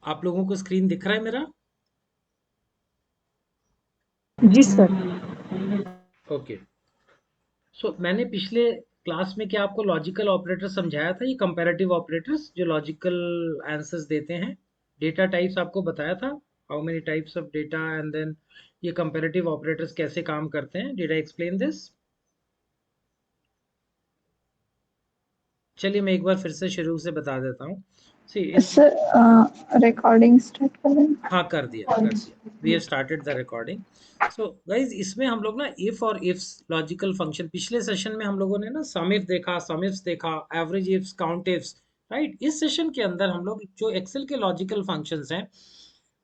आप लोगों को स्क्रीन दिख रहा है मेरा? जी सर। ओके। सो मैंने पिछले क्लास में क्या आपको लॉजिकल ऑपरेटर समझाया था, ये कंपैरेटिव ऑपरेटर्स जो लॉजिकल आंसर्स देते हैं। डेटा टाइप्स आपको बताया था, how many types of data, and then ये कंपैरेटिव ऑपरेटर्स कैसे काम करते हैं। Did I explain this? चलिए मैं एक बार फिर से शुरू से बता देता हूँ। सी इस सर रिकॉर्डिंग स्टार्ट करें? हाँ, कर दिया कर दिया। We have started the recording. So guys, इसमें हम लोग ना इफ और इफ्स लॉजिकल फंक्शन, पिछले सेशन में हम लोगों ने ना सम इफ देखा, सम इफ्स देखा, average ifs, count ifs, right. इस सेशन के अंदर हम लोग जो एक्सेल के लॉजिकल फंक्शंस हैं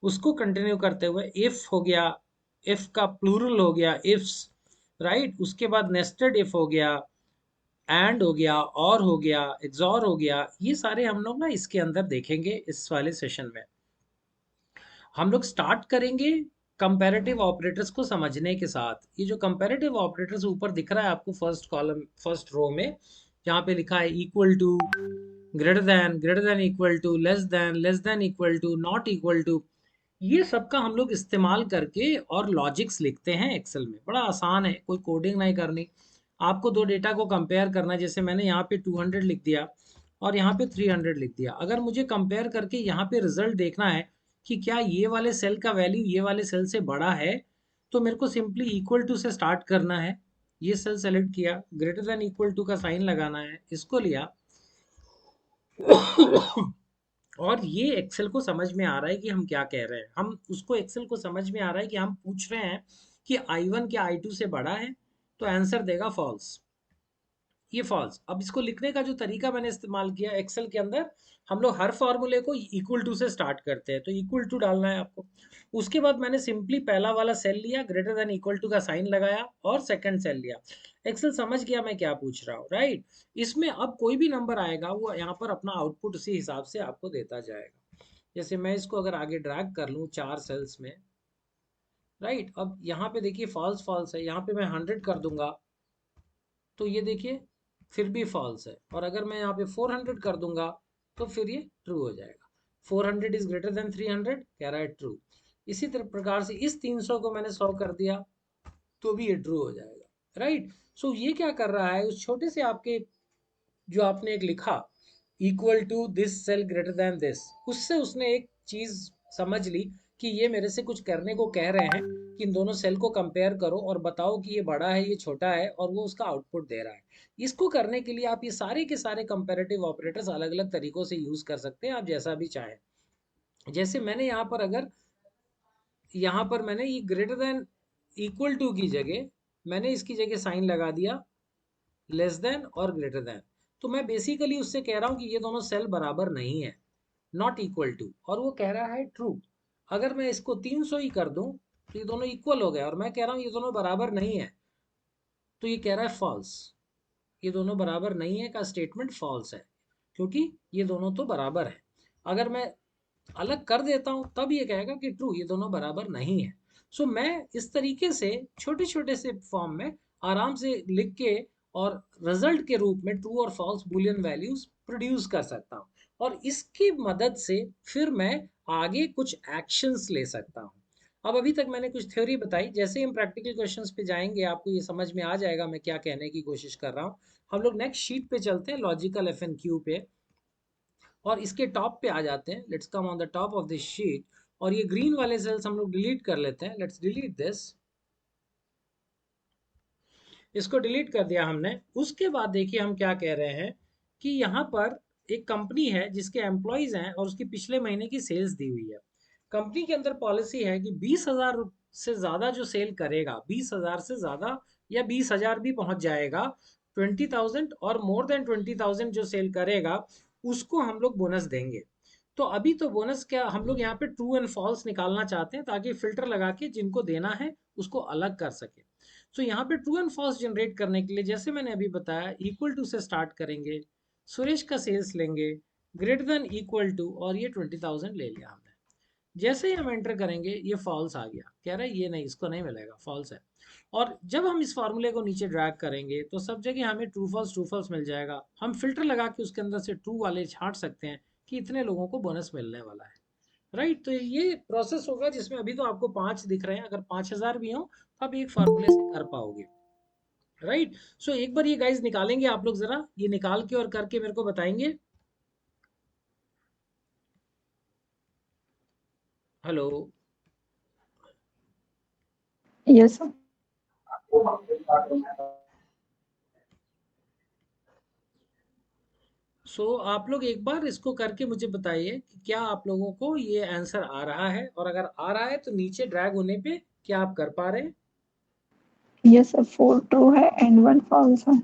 उसको कंटिन्यू करते हुए, इफ हो गया, इफ का प्लूरल हो गया इफ्स, राइट। उसके बाद नेस्टेड इफ हो गया, एंड हो गया, और हो गया, एक्सॉर हो गया, ये सारे हम लोग ना इसके अंदर देखेंगे इस वाले सेशन में। हम लोग स्टार्ट करेंगे कंपैरेटिव ऑपरेटर्स को समझने के साथ। ये जो कंपैरेटिव ऑपरेटर्स ऊपर दिख रहा है आपको फर्स्ट कॉलम, फर्स्ट रो में, जहाँ पे लिखा है equal to, greater than equal to, less than equal to, not equal to, ये सब का हम लोग इस्तेमाल करके और लॉजिक्स लिखते हैं एक्सेल में। बड़ा आसान है, कोई कोडिंग नहीं करनी। आपको दो डेटा को कंपेयर करना है, जैसे मैंने यहाँ पे 200 लिख दिया और यहाँ पे 300 लिख दिया। अगर मुझे कंपेयर करके यहाँ पे रिजल्ट देखना है कि क्या ये वाले सेल का वैल्यू ये वाले सेल से बड़ा है, तो मेरे को सिंपली इक्वल टू से स्टार्ट करना है। ये सेल सेलेक्ट किया, ग्रेटर देन इक्वल टू का साइन लगाना है, इसको लिया। और ये एक्सेल को समझ में आ रहा है कि हम क्या कह रहे हैं। हम उसको, एक्सेल को समझ में आ रहा है कि हम पूछ रहे हैं कि I1 क्या I2 से बड़ा है, तो आंसर देगा फॉल्स। ये फॉल्स। अब इसको लिखने का जो तरीका मैंने इस्तेमाल किया एक्सेल के अंदर, हम लोग हर फॉर्मूले को इक्वल टू से स्टार्ट करते हैं, तो इक्वल टू डालना है आपको। उसके बाद मैंने सिंपली पहला वाला सेल लिया, ग्रेटर देन इक्वल टू का साइन लगाया, और सेकंड सेल लिया। एक्सेल समझ गया मैं क्या पूछ रहा हूँ, राइट। इसमें अब कोई भी नंबर आएगा वो यहाँ पर अपना आउटपुट उसी हिसाब से आपको देता जाएगा। जैसे मैं इसको अगर आगे ड्रैग कर लूँ 4 सेल्स में, राइट। अब यहाँ पे देखिए फॉल्स फॉल्स है, यहाँ पे मैं 100 कर दूंगा तो ये देखिए फिर भी फॉल्स है। और अगर मैं यहाँ पे 400 कर दूंगा तो फिर ये ट्रू हो जाएगा। 400 इज ग्रेटर देन 300, कह रहा है ट्रू। इसी तरह प्रकार से इस 300 को मैंने 100 कर दिया तो भी ये ट्रू हो जाएगा, राइट। सो ये क्या कर रहा है, उस छोटे से आपके जो आपने एक लिखा equal to this cell greater than this, उससे उसने एक चीज समझ ली कि ये मेरे से कुछ करने को कह रहे हैं कि इन दोनों सेल को कंपेयर करो और बताओ कि ये बड़ा है ये छोटा है, और वो उसका आउटपुट दे रहा है। इसको करने के लिए आप ये सारे के सारे कंपेरेटिव ऑपरेटर्स अलग अलग तरीकों से यूज कर सकते हैं, आप जैसा भी चाहें। जैसे मैंने यहाँ पर, अगर यहाँ पर मैंने ये ग्रेटर देन इक्वल टू की जगह मैंने इसकी जगह साइन लगा दिया लेस देन और ग्रेटर देन, तो मैं बेसिकली उससे कह रहा हूँ कि ये दोनों सेल बराबर नहीं है, नॉट इक्वल टू, और वो कह रहा है ट्रू। अगर मैं इसको 300 ही कर दूं तो ये दोनों इक्वल हो गए, और मैं कह रहा हूँ ये दोनों बराबर नहीं है, तो ये कह रहा है फॉल्स। ये दोनों बराबर नहीं है का स्टेटमेंट फॉल्स है, क्योंकि ये दोनों तो बराबर है। अगर मैं अलग कर देता हूं तब ये कहेगा कि ट्रू, ये दोनों बराबर नहीं है। सो मैं इस तरीके से छोटे छोटे से फॉर्म में आराम से लिख के और रिजल्ट के रूप में ट्रू और फॉल्स बुलियन वैल्यूज प्रोड्यूस कर सकता हूँ। और इसकी मदद से फिर मैं आगे कुछ एक्शंस ले सकता हूँ। अब अभी तक मैंने कुछ थ्योरी बताई, जैसे ही हम प्रैक्टिकल क्वेश्चंस पे जाएंगे आपको ये समझ में आ जाएगा मैं क्या कहने की कोशिश कर रहा हूँ। हम लोग नेक्स्ट शीट पे चलते हैं, लॉजिकल एफएनक्यू पे, और इसके टॉप पे आ जाते हैं। Let's come on the top of this sheet. और ये ग्रीन वाले सेल्स हम लोग डिलीट कर लेते हैं। Let's delete this. इसको डिलीट कर दिया हमने। उसके बाद देखिए हम क्या कह रहे हैं कि यहाँ पर एक कंपनी है जिसके एम्प्लॉयज हैं और उसकी पिछले महीने की सेल्स दी हुई है। कंपनी के अंदर पॉलिसी है कि 20,000 से ज्यादा जो सेल करेगा, 20,000 से ज्यादा या 20,000 भी पहुंच जाएगा, 20,000 और मोर देन 20,000 जो सेल करेगा उसको हम लोग बोनस देंगे। तो अभी तो बोनस क्या, हम लोग यहाँ पे ट्रू एंड फॉल्स निकालना चाहते हैं ताकि फिल्टर लगा के जिनको देना है उसको अलग कर सके। तो यहाँ पे ट्रू एंड फॉल्स जनरेट करने के लिए जैसे मैंने अभी बताया इक्वल टू से स्टार्ट करेंगे, सुरेश का सेल्स लेंगे, ग्रेटर देन इक्वल टू, और ये 20,000 ले लिया हमने। जैसे ही हम एंटर करेंगे ये फॉल्स आ गया, कह रहा है ये नहीं, इसको नहीं मिलेगा, फॉल्स है। और जब हम इस फार्मूले को नीचे ड्रैग करेंगे तो सब जगह हमें ट्रू फॉल्स मिल जाएगा। हम फिल्टर लगा के उसके अंदर से ट्रू वाले छांट सकते हैं कि इतने लोगों को बोनस मिलने वाला है, राइट। तो ये प्रोसेस होगा जिसमें अभी तो आपको 5 दिख रहे हैं, अगर 5000 भी हो तो आप एक फार्मूले से कर पाओगे। राइट। सो एक बार ये गाइस निकालेंगे आप लोग, जरा ये निकाल के और करके मेरे को बताएंगे। हेलो। Yes, sir. आप लोग एक बार इसको करके मुझे बताइए कि क्या आप लोगों को ये आंसर आ रहा है, और अगर आ रहा है तो नीचे ड्रैग होने पे क्या आप कर पा रहे हैं। Yes, sir. 4 true है and 1 false है.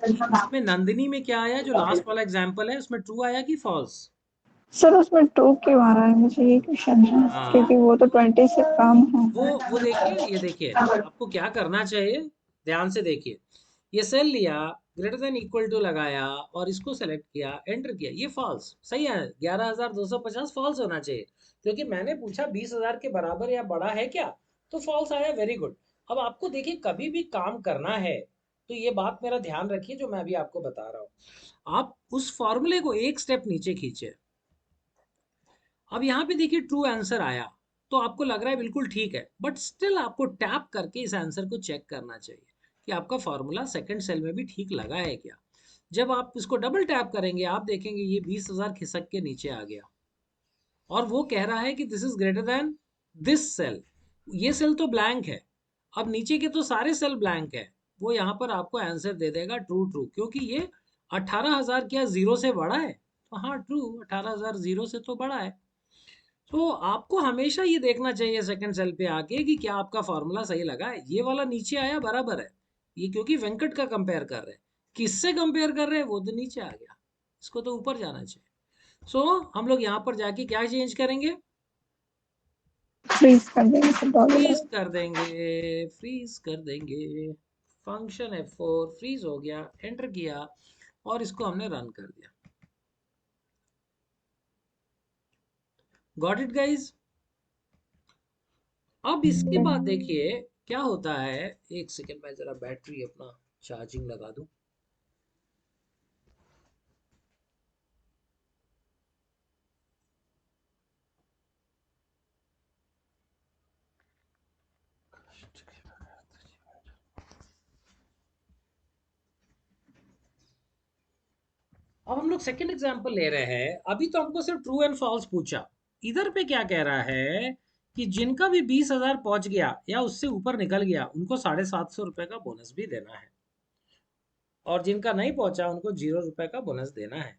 इसमें नंदिनी में क्या आया, जो लास्ट वाला एग्जाम्पल है उसमें ट्रू आया कि फॉल्स। सर उसमें 2 क्यों आ रहा है, मुझे ये क्वेश्चन है, हाँ, क्योंकि वो तो 20 से कम है. वो देखिए, ये देखिए आपको क्या करना चाहिए, ध्यान से देखिए। ये सेल लिया, ग्रेटर देन इक्वल टू लगाया और इसको सेलेक्ट किया, एंटर किया, ये फॉल्स सही है। 11250 फॉल्स होना चाहिए, क्योंकि मैंने पूछा 20,000 के बराबर या बड़ा है क्या, तो फॉल्स आया। Very good. अब आपको देखिए, कभी भी काम करना है तो ये बात मेरा ध्यान रखिए जो मैं अभी आपको बता रहा हूँ। आप उस फॉर्मूले को एक स्टेप नीचे खींचे। अब यहाँ पे देखिए ट्रू आंसर आया, तो आपको लग रहा है बिल्कुल ठीक है, बट स्टिल आपको टैप करके इस आंसर को चेक करना चाहिए कि आपका फॉर्मूला सेकंड सेल में भी ठीक लगा है क्या। जब आप इसको डबल टैप करेंगे आप देखेंगे ये 20,000 खिसक के नीचे आ गया, और वो कह रहा है कि this is greater than this cell. ये सेल तो ब्लैंक है, अब नीचे के तो सारे सेल ब्लैंक है। वो यहाँ पर आपको आंसर दे देगा ट्रू ट्रू, क्योंकि ये 18,000 क्या जीरो से बड़ा है, तो हाँ ट्रू, 18,000 जीरो से तो बड़ा है। तो आपको हमेशा ये देखना चाहिए सेकंड सेल पे आके कि क्या आपका फॉर्मूला सही लगा है। ये वाला नीचे आया बराबर है, ये क्योंकि वेंकट का कंपेयर कर रहे हैं। किससे कंपेयर कर रहे हैं, वो तो नीचे आ गया, इसको तो ऊपर जाना चाहिए। हम लोग यहाँ पर जाके क्या चेंज करेंगे, फ्रीज कर देंगे सर फ्रीज डॉलर. कर देंगे, फ्रीज कर देंगे। फंक्शन F4 फ्रीज हो गया, एंटर किया और इसको हमने रन कर दिया। Got it guys. अब इसके बाद देखिए क्या होता है। एक सेकेंड, मैं जरा बैटरी अपना चार्जिंग लगा दूं। अब हम लोग सेकंड एग्जांपल ले रहे हैं। अभी तो हमको सिर्फ ट्रू एंड फॉल्स पूछा। इधर पे क्या कह रहा है कि जिनका भी 20,000 पहुंच गया या उससे ऊपर निकल गया उनको 750 रुपए का बोनस भी देना है, और जिनका नहीं पहुंचा उनको 0 रुपए का बोनस देना है।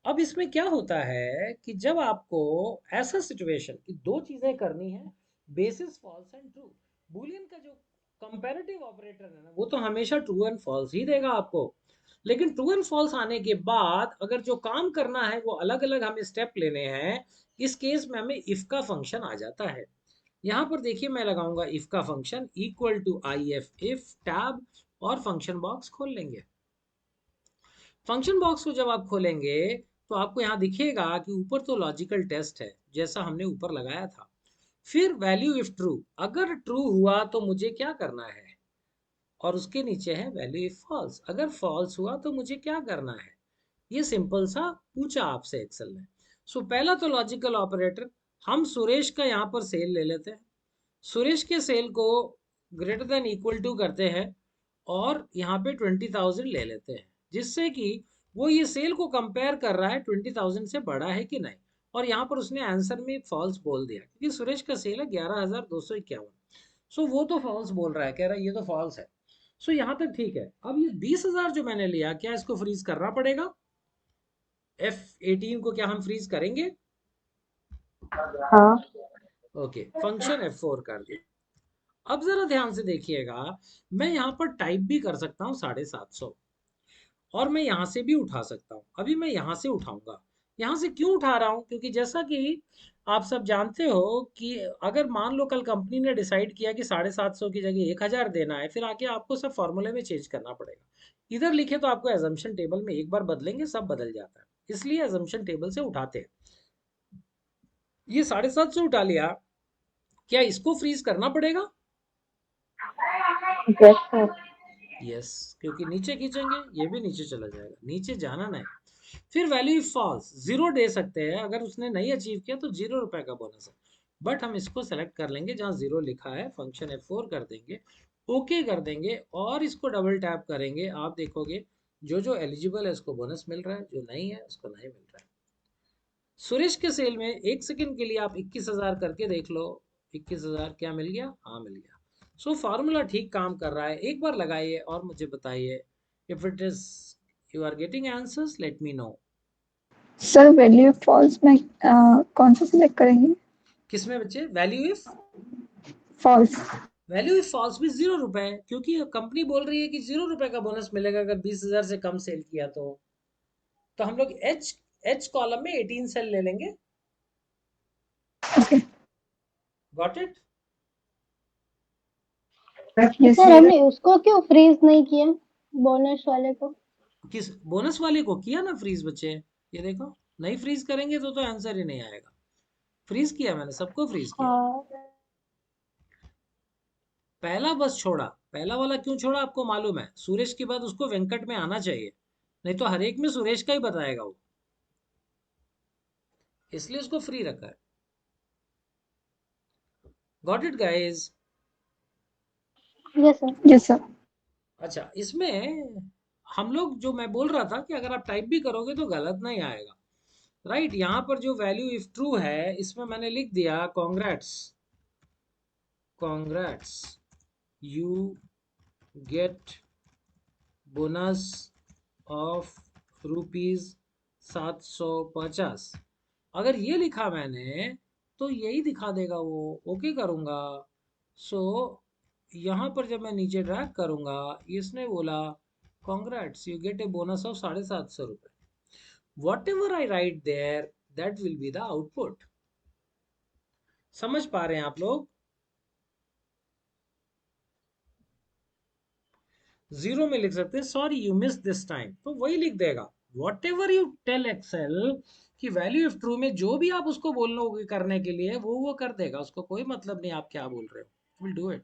अब इसमें क्या होता है कि जब आपको ऐसा सिचुएशन कि दो चीजें करनी है, basis false and true, Boolean का जो कंपैरेटिव ऑपरेटर है ना, वो तो हमेशा ट्रू एंड फॉल्स ही देगा आपको। लेकिन ट्रू एंड फॉल्स आने के बाद अगर जो काम करना है वो अलग अलग हमें स्टेप लेने हैं, इस केस में हमें इफ का फंक्शन आ जाता है। यहां पर देखिए मैं लगाऊंगा इफ का function equal to I F if tab, और फंक्शन बॉक्स खोल लेंगे। फंक्शन बॉक्स को जब आप खोलेंगे तो आपको यहाँ दिखेगा कि ऊपर तो लॉजिकल टेस्ट है जैसा हमने ऊपर लगाया था। फिर वैल्यू इफ ट्रू, अगर ट्रू हुआ तो मुझे क्या करना है, और उसके नीचे है वैल्यू इफ फॉल्स, अगर फॉल्स हुआ तो मुझे क्या करना है। ये सिंपल सा पूछा आपसे एक्सेल ने। पहला तो लॉजिकल ऑपरेटर, हम सुरेश का यहाँ पर सेल ले लेते हैं। सुरेश के सेल को ग्रेटर देन इक्वल टू करते हैं और यहाँ पे 20,000 ले लेते हैं, जिससे कि वो ये सेल को कंपेयर कर रहा है 20,000 से बड़ा है कि नहीं। और यहाँ पर उसने आंसर में फॉल्स बोल दिया, क्योंकि सुरेश का सेल है 11,251। वो तो फॉल्स बोल रहा है, कह रहा है ये तो फॉल्स है। यहाँ तक ठीक है। अब ये 20,000 जो मैंने लिया, क्या इसको फ्रीज करना पड़ेगा। F18 को क्या हम फ्रीज करेंगे। हाँ. ओके, फंक्शन F4 कर दिया। अब जरा ध्यान से देखिएगा, मैं यहाँ पर टाइप भी कर सकता हूँ 750, और मैं यहाँ से भी उठा सकता हूँ। अभी मैं यहाँ से उठाऊंगा। यहाँ से क्यों उठा रहा हूँ, क्योंकि जैसा कि आप सब जानते हो कि अगर मान लो कल कंपनी ने डिसाइड किया कि 750 की जगह 1,000 देना है, फिर आके आपको सब फॉर्मूले में चेंज करना पड़ेगा। इधर लिखे तो आपको एजम्पशन टेबल में एक बार बदलेंगे सब बदल जाता है, इसलिए एजम्पशन टेबल से उठाते हैं। ये 750 उठा लिया, क्या इसको फ्रीज करना पड़ेगा। Yes, sir. यस, क्योंकि नीचे खींचेंगे ये भी नीचे चला जाएगा, नीचे जाना नहीं। फिर वैल्यू इफ फॉल्स, जीरो दे सकते हैं, अगर उसने नहीं अचीव किया तो 0 रुपए का बोनस है। बट हम इसको सेलेक्ट कर लेंगे जहाँ जीरो लिखा है, फंक्शन F4 कर देंगे, ओके कर देंगे और इसको डबल टैप करेंगे। आप देखोगे जो जो एलिजिबल है उसको बोनस मिल रहा है, जो नहीं है उसको नहीं मिल रहा है। सुरेश के सेल में 1 सेकंड के लिए आप 21,000 करके देख लो। 21,000 क्या मिल गया? हाँ मिल गया। सो फार्मूला ठीक काम कर रहा है, एक बार लगाइए और मुझे बताइए। If it is you are getting answers let me know. Sir value false में कौन सा सिलेक्ट करेंगे? किसमें बच्चे? Value if, false. Value if false भी 0 रुपए, क्योंकि कंपनी बोल रही है कि 0 रुपए का बोनस मिलेगा अगर 20,000 से कम सेल किया तो हम लोग एच एच कॉलम में 18 सेल ले लेंगे। ओके। Got it? तो यस सर सर। हमने उसको क्यों फ्रीज नहीं किया, बोनस वाले को? किस बोनस वाले को किया ना फ्रीज बच्चे, ये देखो। नहीं फ्रीज करेंगे तो आंसर ही नहीं आएगा। फ्रीज किया मैंने, सबको फ्रीज किया। हाँ। पहला बस छोड़ा, पहला वाला क्यों छोड़ा आपको मालूम है? सुरेश के बाद उसको वेंकट में आना चाहिए, नहीं तो हर एक में सुरेश का ही बताएगा वो, इसलिए उसको फ्री रखा है। Got it guys? Yes sir. Yes sir. अच्छा, इसमें हम लोग, जो मैं बोल रहा था कि अगर आप टाइप भी करोगे तो गलत नहीं आएगा। राइट, यहाँ पर जो वैल्यू इफ ट्रू है इसमें मैंने लिख दिया congrats, congrats you gate bonus of ₹750। अगर ये लिखा मैंने तो यही दिखा देगा वो। ओके करूंगा। सो यहाँ पर जब मैं नीचे ड्रैग करूंगा, इसने बोला congrats you get a bonus of ₹750। Whatever I write there that will be the output. समझ पा रहे हैं आप लोग? जीरो में लिख सकते हैं sorry you miss this time, तो वही लिख देगा। Whatever you tell Excel कि वैल्यू इफ ट्रू में जो भी आप उसको बोलोगे करने के लिए वो कर देगा, उसको कोई मतलब नहीं आप क्या बोल रहे हो, will do it.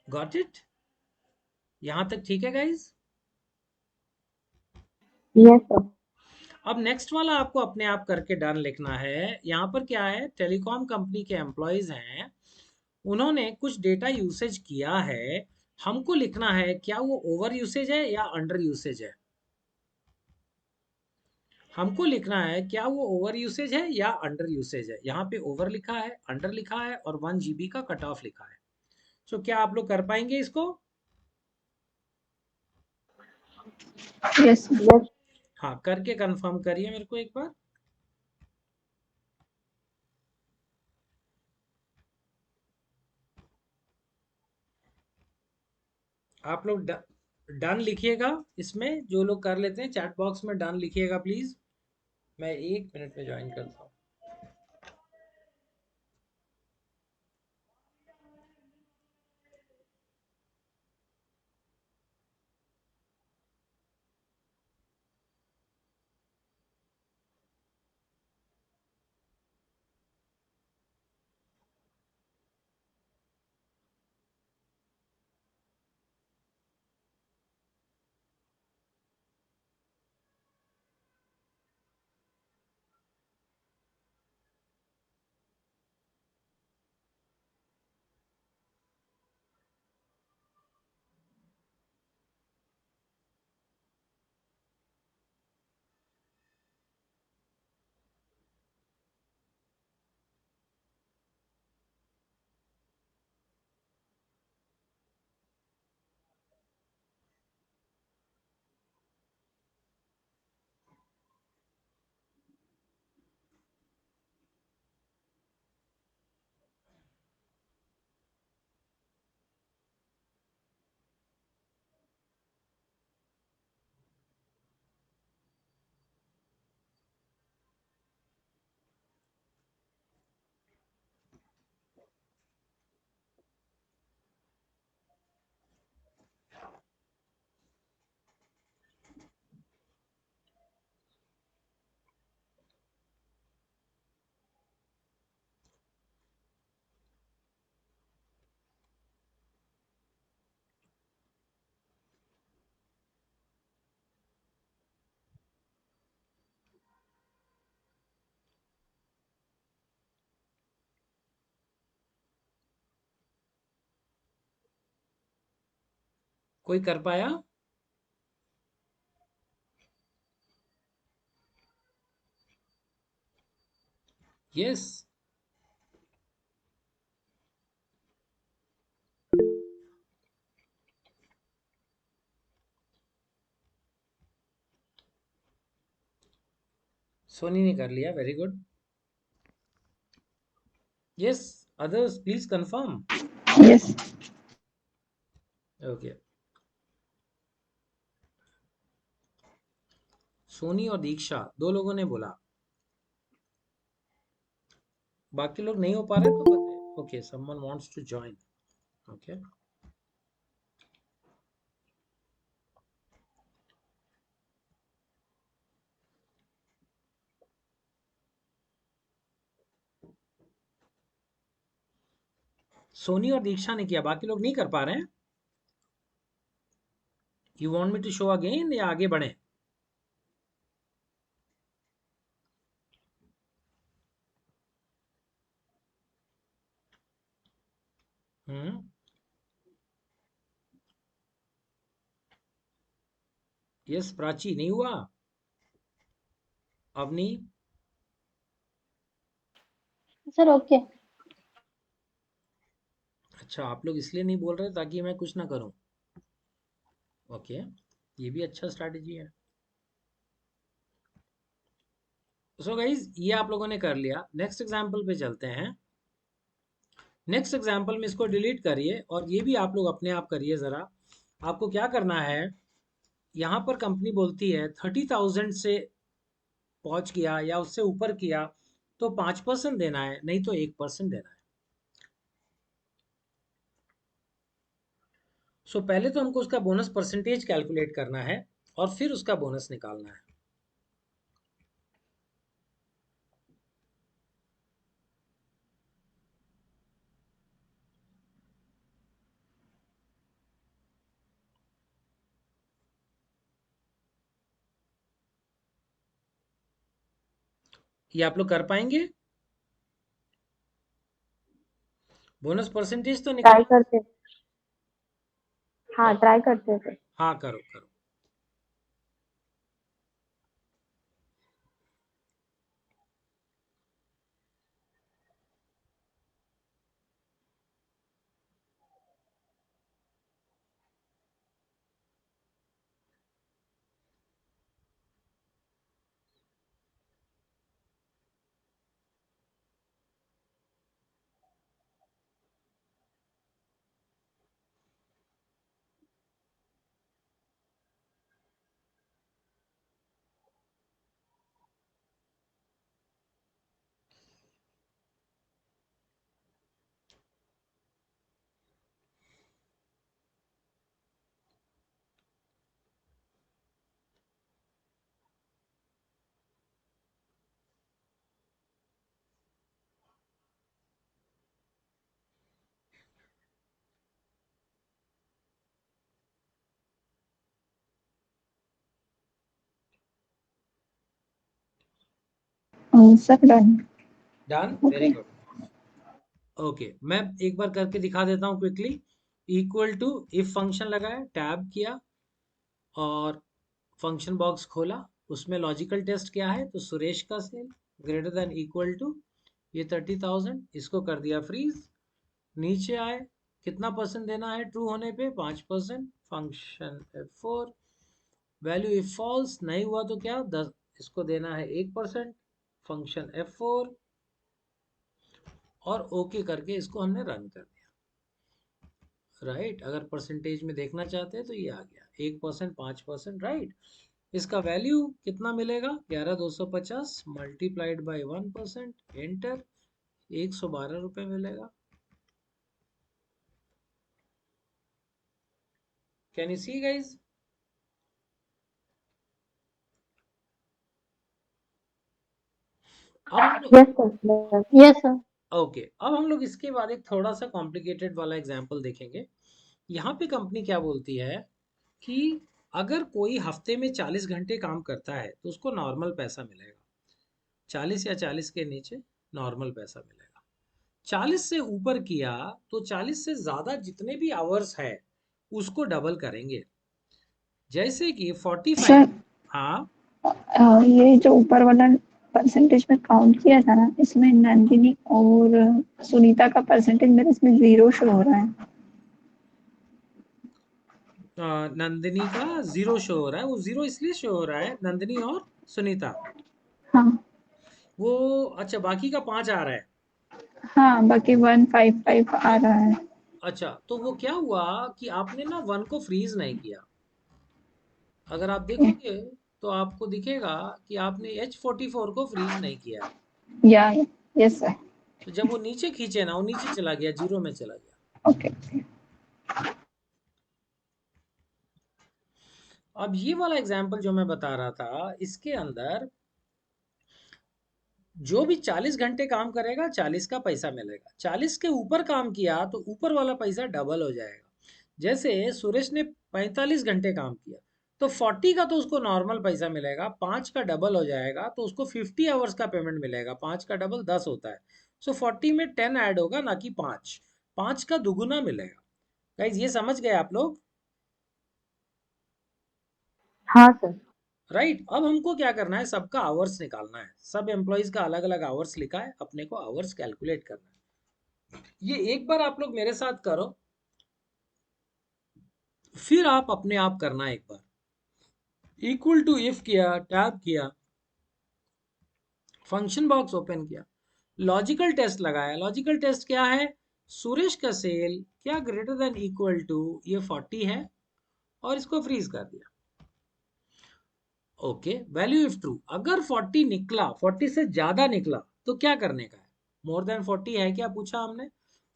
Got it? यहां तक ठीक है गाइज? Yes sir. अब नेक्स्ट वाला आपको अपने आप करके डन लिखना है। यहाँ पर क्या है, टेलीकॉम कंपनी के एम्प्लॉयज हैं, उन्होंने कुछ डेटा यूसेज किया है। हमको लिखना है क्या वो ओवर यूसेज है या अंडर यूसेज है। हमको लिखना है क्या वो ओवर यूसेज है या अंडर यूसेज है। यहाँ पे ओवर लिखा है, अंडर लिखा है और 1 GB का कट ऑफ लिखा है। सो क्या आप लोग कर पाएंगे इसको? यस। यस। हाँ, करके कंफर्म करिए मेरे को एक बार। आप लोग डन लिखिएगा, इसमें जो लोग कर लेते हैं चैट बॉक्स में डन लिखिएगा प्लीज। मैं 1 मिनट में ज्वाइन करता हूँ। कोई कर पाया? यस। सोनी ने कर लिया, very good. Yes, others please confirm. Yes. Okay, Soni और दीक्षा दो लोगों ने बोला, बाकी लोग नहीं हो पा रहे तो बताए। Okay, someone wants to join. Okay, Soni और दीक्षा ने किया, बाकी लोग नहीं कर पा रहे हैं। You want me to show again या आगे बढ़े? हम्म, यस प्राची, नहीं हुआ? अवनी? Sir okay. अच्छा, आप लोग इसलिए नहीं बोल रहे ताकि मैं कुछ ना करूं। ओके, ये भी अच्छा स्ट्रैटेजी है। सो गाइज, ये आप लोगों ने कर लिया। नेक्स्ट एग्जाम्पल पे चलते हैं। नेक्स्ट एग्जाम्पल में इसको डिलीट करिए और ये भी आप लोग अपने आप करिए ज़रा। आपको क्या करना है, यहाँ पर कंपनी बोलती है 30,000 से पहुंच गया या उससे ऊपर किया तो 5% देना है, नहीं तो 1% देना है। सो पहले तो हमको उसका बोनस परसेंटेज कैलकुलेट करना है और फिर उसका बोनस निकालना है। ये आप लोग कर पाएंगे? बोनस परसेंटेज तो ट्राई निकालना। करते। हाँ ट्राई करते थे। हाँ, करो करो। Sir, done. Done, very Okay. Good. Okay, मैं एक बार करके दिखा देता हूँ quickly. Equal to if function लगाया, टैब किया और फंक्शन बॉक्स खोला। उसमें लॉजिकल टेस्ट क्या है, तो सुरेश का cell greater than equal to ये 30,000, इसको कर दिया फ्रीज। नीचे आए, कितना परसेंट देना है ट्रू होने पे, 5%। Function F4, value if false नहीं हुआ तो क्या, 10, इसको देना है 1%। फंक्शन F4 और ओके करके इसको हमने रन कर दिया। राइट, अगर परसेंटेज में देखना चाहते हैं तो ये आ गया 1%, 5%। राइट, इसका वैल्यू कितना मिलेगा, 11,250 मल्टीप्लाइड बाई 1%, एंटर, 112 रुपये मिलेगा। Can you see guys? अब हम लोग, yes sir. Yes sir. Okay, अब हम लोग इसके बाद एक थोड़ा सा कॉम्प्लिकेटेड वाला एग्जांपल देखेंगे। यहाँ पे कंपनी क्या बोलती है कि अगर कोई हफ्ते में 40 घंटे काम करता है तो उसको नॉर्मल पैसा मिलेगा। 40 या 40 के नीचे नॉर्मल पैसा मिलेगा। 40 से ऊपर किया तो 40 से ज्यादा जितने भी आवर्स है उसको डबल करेंगे। जैसे कि 45। सर हाँ, ये जो ऊपर वाला परसेंटेज में काउंट किया था ना, इसमें नंदिनी और सुनीता का परसेंटेज मेरे इसमें 0 शो हो रहा है। नंदिनी का 0 शो हो रहा है। वो 0 इसलिए शो हो रहा है, नंदिनी और सुनीता। हाँ वो अच्छा, बाकी का 5 आ रहा है। हाँ, बाकी तो 155 आ रहा है। अच्छा, तो वो क्या हुआ कि आपने ना 1 को फ्रीज नहीं किया। अगर आप ओके, देखोगे तो आपको दिखेगा कि आपने H44 को फ्रीज नहीं किया है। या यस सर। तो जब वो नीचे खींचे ना, वो नीचे चला गया, 0 में चला गया। ओके, अब ये वाला एग्जाम्पल जो मैं बता रहा था, इसके अंदर जो भी 40 घंटे काम करेगा 40 का पैसा मिलेगा। 40 के ऊपर काम किया तो ऊपर वाला पैसा डबल हो जाएगा। जैसे सुरेश ने 45 घंटे काम किया तो 40 का तो उसको नॉर्मल पैसा मिलेगा, 5 का डबल हो जाएगा तो उसको 50 आवर्स का पेमेंट मिलेगा। 5 का डबल 10 होता है। सो 40 में 10 ऐड होगा, ना कि 5। 5 का दुगुना मिलेगा। गाइज ये समझ गए आप लोग? हाँ सर। राइट। अब हमको क्या करना है, सबका आवर्स निकालना है। सब एम्प्लॉयज का अलग अलग आवर्स लिखा है, अपने को आवर्स कैलकुलेट करना है। ये एक बार आप लोग मेरे साथ करो, फिर आप अपने आप करना एक बार। इक्वल टू इफ किया, टैब किया, फंक्शन बॉक्स ओपन किया, लॉजिकल टेस्ट लगाया। लॉजिकल टेस्ट क्या है? सुरेश का सेल क्या ग्रेटर देन इक्वल टू ये 40 है, और इसको फ्रीज कर दिया। ओके, वैल्यू इफ ट्रू, अगर 40 निकला, 40 से ज्यादा निकला तो क्या करने का है? मोर देन 40 है क्या पूछा हमने?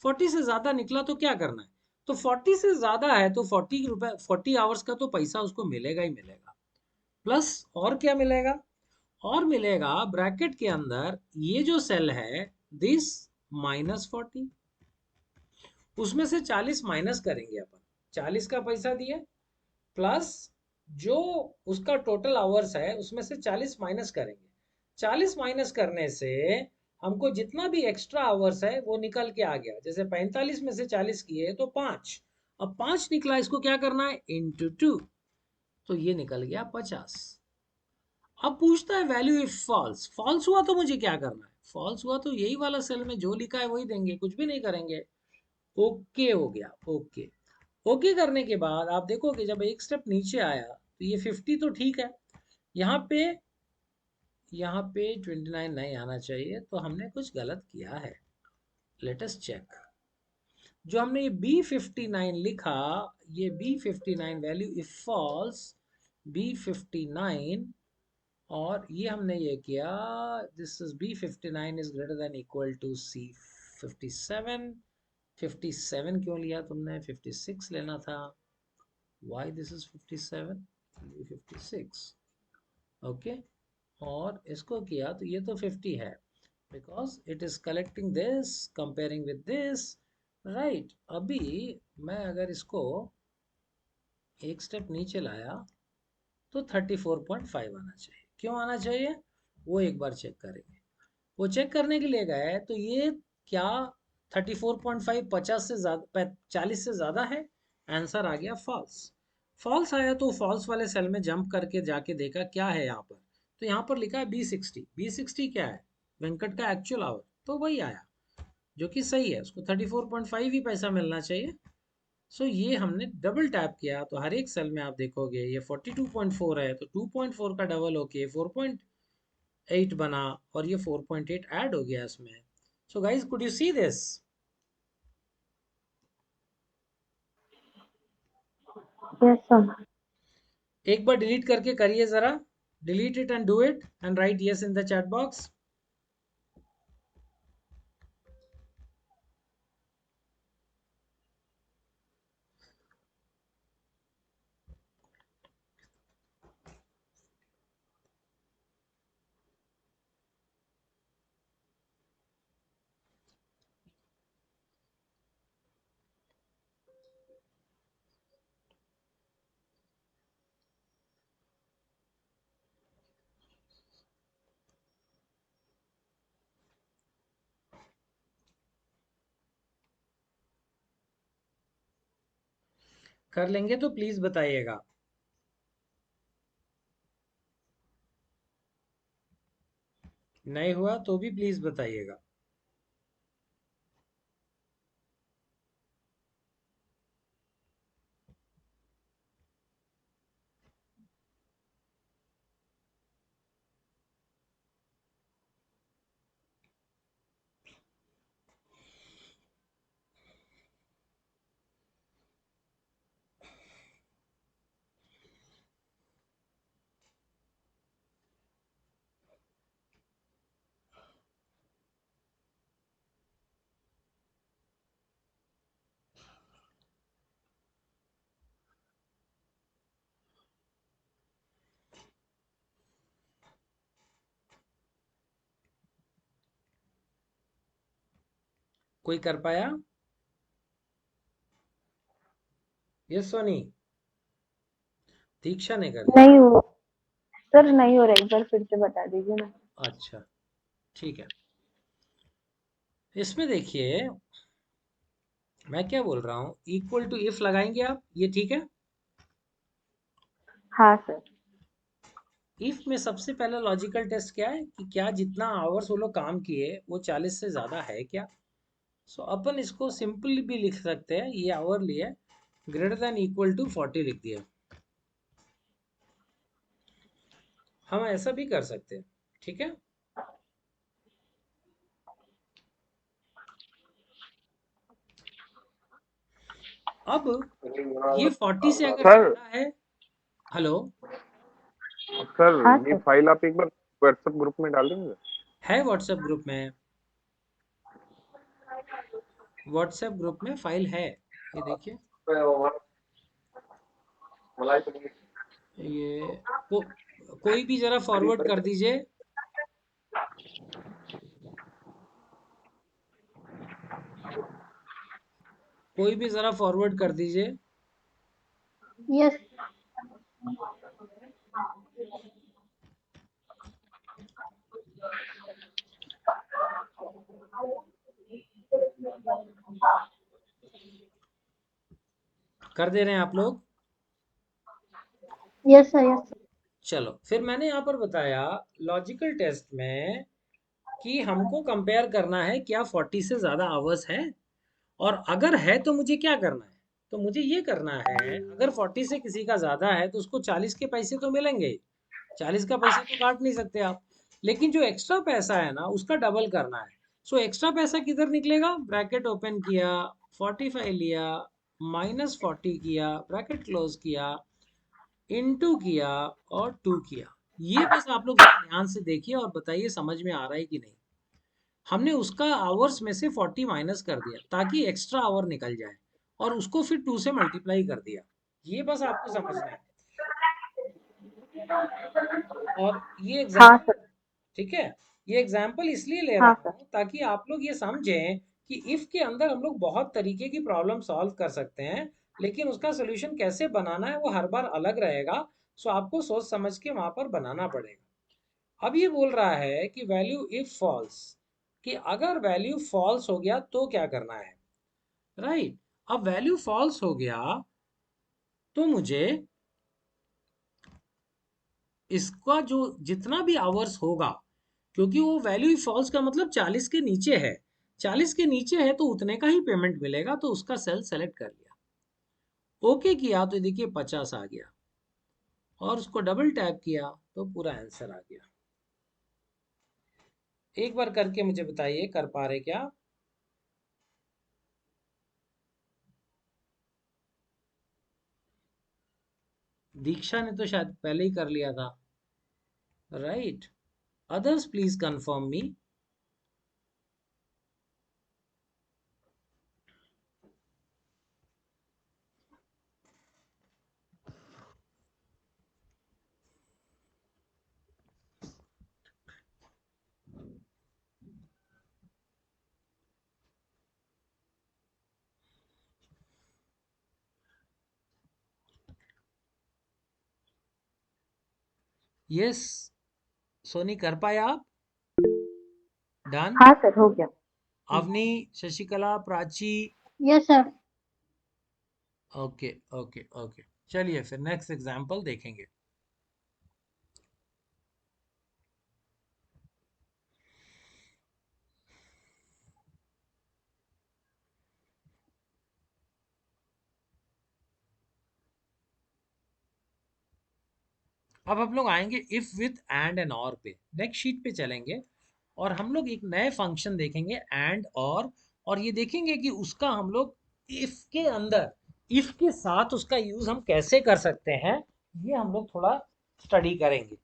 40 से ज्यादा निकला तो क्या करना है? तो 40 से ज्यादा है तो 40 रुपए, 40 आवर्स का तो पैसा उसको मिलेगा ही मिलेगा। प्लस और क्या मिलेगा? और मिलेगा ब्रैकेट के अंदर ये जो सेल है, दिस -40, उसमें से 40 माइनस करेंगे अपन। 40 का पैसा दिए, प्लस जो उसका टोटल आवर्स है उसमें से 40 माइनस करेंगे। 40 माइनस करने से हमको जितना भी एक्स्ट्रा आवर्स है वो निकल के आ गया। जैसे 45 में से 40 किए तो 5। अब 5 निकला, इसको क्या करना है? इंटू 2। तो ये निकल गया 50। अब पूछता है वैल्यू इफ फॉल्स। फॉल्स हुआ तो मुझे क्या करना है? फॉल्स हुआ तो यही वाला सेल में जो लिखा है वही देंगे, कुछ भी नहीं करेंगे। ओके हो गया। ओके। ओके करने के बाद आप देखोगे जब एक स्टेप नीचे आया तो ये 50 तो ठीक है। यहाँ पे यहाँ पे 29 नहीं आना चाहिए, तो हमने कुछ गलत किया है। Let us check. जो हमने ये B59 लिखा, ये B59 value if false, B59, और ये हमने ये किया, this is B59 is greater than equal to C57। 57 क्यों लिया तुमने? 56 लेना था। why this is 57? 56। ओके। और इसको किया तो ये तो 50 है, because it is collecting this comparing with this. Right. अभी मैं अगर इसको एक स्टेप नीचे लाया तो 34.5 आना चाहिए। क्यों आना चाहिए? वो एक बार चेक करेंगे। वो चेक करने के लिए गए तो ये क्या 34.5 50 से ज्यादा, 40 से ज्यादा है? आंसर आ गया फॉल्स। फॉल्स आया तो फॉल्स वाले सेल में जंप करके जाके देखा क्या है यहाँ पर। तो यहाँ पर लिखा है B60। B60 क्या है? वेंकट का एक्चुअल आवर, तो वही आया, जो कि सही है। उसको 34.5 ही पैसा मिलना चाहिए। सो ये हमने डबल टैप किया तो हर एक सेल में आप देखोगे ये 42.4 है, तो 2.4 का डबल होके 4.8 बना, और ये 4.8 ऐड हो गया इसमें। So guys, could you see this? Yes sir. एक बार डिलीट करके करिए जरा। Delete it and do it and right yes in the chat box. कर लेंगे तो प्लीज बताइएगा। नहीं हुआ तो भी प्लीज बताइएगा। कोई कर पाया? यस सोनी? दीक्षा ने कर दिया। नहीं हो सर, नहीं हो रहा, एक बार फिर से बता दीजिए ना। अच्छा, ठीक है। इसमें देखिए, मैं क्या बोल रहा हूँ, इक्वल टू इफ लगाएंगे आप, ये ठीक है। हाँ सर। इफ में सबसे पहला लॉजिकल टेस्ट क्या है कि क्या जितना आवर्स वो लोग काम किए वो 40 से ज्यादा है क्या। सो अपन इसको सिंपल भी लिख सकते हैं, ये आवरली है, ग्रेटर देन इक्वल टू 40 लिख दिया। हम ऐसा भी कर सकते हैं, ठीक है। अब ये 40 से अगर सर ज्यादा है। हेलो? हाँ सर ये सर। फाइल आप एक बार व्हाट्सएप ग्रुप में डाल देंगे? है व्हाट्सएप ग्रुप में, व्हाट्सएप ग्रुप में फाइल है, ये देखिए। ये कोई भी जरा फॉरवर्ड कर दीजिए। कोई भी जरा फॉरवर्ड कर दीजिए। यस। कर दे रहे हैं आप लोग? Yes sir, yes. चलो, फिर मैंने यहाँ पर बताया लॉजिकल टेस्ट में कि हमको कंपेयर करना है क्या 40 से ज़्यादा आवर्स है, और अगर है तो मुझे क्या करना है। तो मुझे ये करना है, अगर 40 से किसी का ज़्यादा है तो उसको 40 के पैसे तो मिलेंगे ही, 40 का पैसा तो काट नहीं सकते आप। लेकिन जो एक्स्ट्रा पैसा है ना उसका डबल करना है। सो एक्स्ट्रा पैसा किधर निकलेगा, ब्रैकेट ओपन किया, 45 लिया, -40 किया, ब्रैकेट क्लोज किया, इनटू किया, और 2 किया। ये बस आप लोग जरा ध्यान से देखिए और बताइए समझ में आ रहा है कि नहीं। हमने उसका आवर्स में से 40 माइनस कर दिया ताकि एक्स्ट्रा आवर निकल जाए, और उसको फिर 2 से मल्टीप्लाई कर दिया। ये बस आपको समझना है। और ये हाँ एग्जाम्पल, सर। ठीक है, ये एग्जाम्पल इसलिए ले हाँ रहा सर। हूँ ताकि आप लोग ये समझें कि इफ के अंदर हम लोग बहुत तरीके की प्रॉब्लम सॉल्व कर सकते हैं, लेकिन उसका सोल्यूशन कैसे बनाना है वो हर बार अलग रहेगा। सो आपको सोच समझ के वहां पर बनाना पड़ेगा। अब ये बोल रहा है कि वैल्यू इफ फॉल्स, कि अगर वैल्यू फॉल्स हो गया तो क्या करना है, राइट। अब वैल्यू फॉल्स हो गया तो मुझे इसका जो जितना भी आवर्स होगा, क्योंकि वो वैल्यू फॉल्स का मतलब 40 के नीचे है, 40 के नीचे है तो उतने का ही पेमेंट मिलेगा, तो उसका सेल सेलेक्ट कर लिया, ओके किया, तो देखिए 50 आ गया, और उसको डबल टैप किया तो पूरा आंसर आ गया। एक बार करके मुझे बताइए, कर पा रहे क्या? दीक्षा ने तो शायद पहले ही कर लिया था, right. Others please confirm me. Yes, Soni कर पाए आप? डन। हाँ सर, हो गया। Avni, Shashikala, Prachi, yes sir. Okay okay okay, चलिए फिर नेक्स्ट एग्जांपल देखेंगे। अब हम लोग आएंगे इफ विथ एंड एंड और पे, नेक्स्ट शीट पे चलेंगे और हम लोग एक नए फंक्शन देखेंगे एंड और ये देखेंगे कि उसका हम लोग इफ के अंदर, इफ के साथ उसका यूज हम कैसे कर सकते हैं, ये हम लोग थोड़ा स्टडी करेंगे।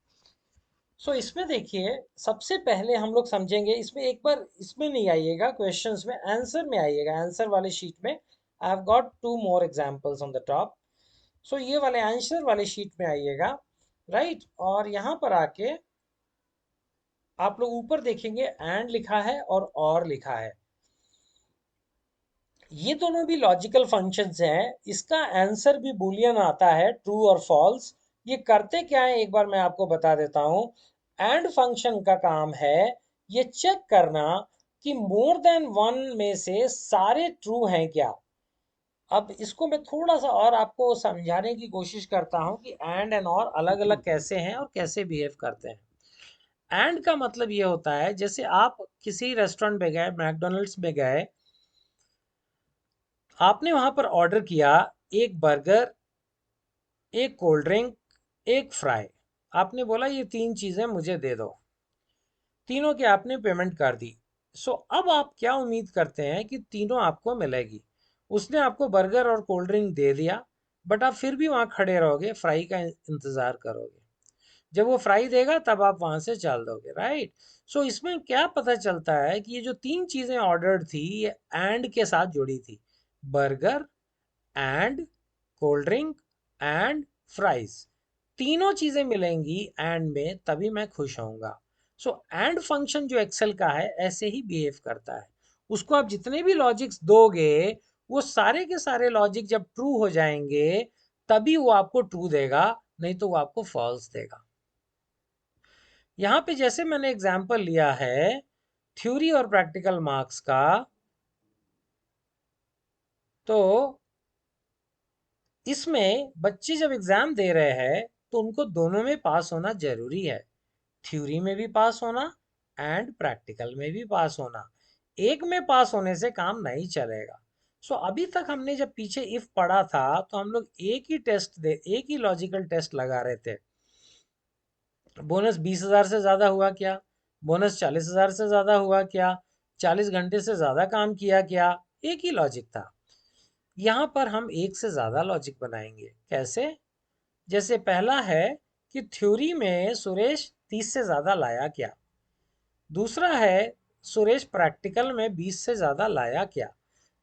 सो इसमें देखिए, सबसे पहले हम लोग समझेंगे, इसमें एक बार इसमें नहीं आइएगा क्वेश्चंस में, आंसर में आइएगा, आंसर वाले शीट में। I have got 2 more examples on the top. So ये वाले आंसर वाले शीट में आइएगा, राइट। और यहाँ पर आके आप लोग ऊपर देखेंगे एंड लिखा है और लिखा है। ये दोनों भी लॉजिकल फंक्शंस हैं, इसका आंसर भी बूलियन आता है, ट्रू और फॉल्स। ये करते क्या है एक बार मैं आपको बता देता हूं। एंड फंक्शन का काम है ये चेक करना कि मोर देन वन में से सारे ट्रू हैं क्या। अब इसको मैं थोड़ा सा और आपको समझाने की कोशिश करता हूं कि एंड और अलग अलग कैसे हैं और कैसे बिहेव करते हैं। एंड का मतलब ये होता है, जैसे आप किसी रेस्टोरेंट में गए, मैकडोनल्ड्स में गए, आपने वहां पर ऑर्डर किया एक बर्गर, एक कोल्ड ड्रिंक, एक फ्राई। आपने बोला ये 3 चीजें मुझे दे दो, तीनों की आपने पेमेंट कर दी। सो अब आप क्या उम्मीद करते हैं कि तीनों आपको मिलेगी। उसने आपको बर्गर और कोल्ड ड्रिंक दे दिया, बट आप फिर भी वहां खड़े रहोगे, फ्राई का इंतजार करोगे। जब वो फ्राई देगा तब आप वहां से चल दोगे, राइट। सो इसमें क्या पता चलता है कि ये जो 3 चीजें ऑर्डर थी ये एंड के साथ जुड़ी थी। Burger and cold drink and fries, तीनों चीजें मिलेंगी एंड में तभी मैं खुश होऊंगा। सो एंड फंक्शन जो एक्सेल का है ऐसे ही बिहेव करता है। उसको आप जितने भी लॉजिक्स दोगे, वो सारे के सारे लॉजिक जब ट्रू हो जाएंगे तभी वो आपको ट्रू देगा, नहीं तो वो आपको फॉल्स देगा। यहाँ पे जैसे मैंने एग्जाम्पल लिया है थ्योरी और प्रैक्टिकल मार्क्स का, तो इसमें बच्चे जब एग्जाम दे रहे हैं तो उनको दोनों में पास होना जरूरी है। थ्योरी में भी पास होना एंड प्रैक्टिकल में भी पास होना। एक में पास होने से काम नहीं चलेगा। सो अभी तक हमने जब पीछे इफ पढ़ा था तो हम लोग एक ही लॉजिकल टेस्ट लगा रहे थे। बोनस 20,000 से ज्यादा हुआ क्या, बोनस 40,000 से ज्यादा हुआ क्या, 40 घंटे से ज्यादा काम किया क्या, एक ही लॉजिक था। यहाँ पर हम एक से ज्यादा लॉजिक बनाएंगे। कैसे? जैसे पहला है कि थ्योरी में सुरेश 30 से ज्यादा लाया क्या। दूसरा है सुरेश प्रैक्टिकल में 20 से ज्यादा लाया क्या।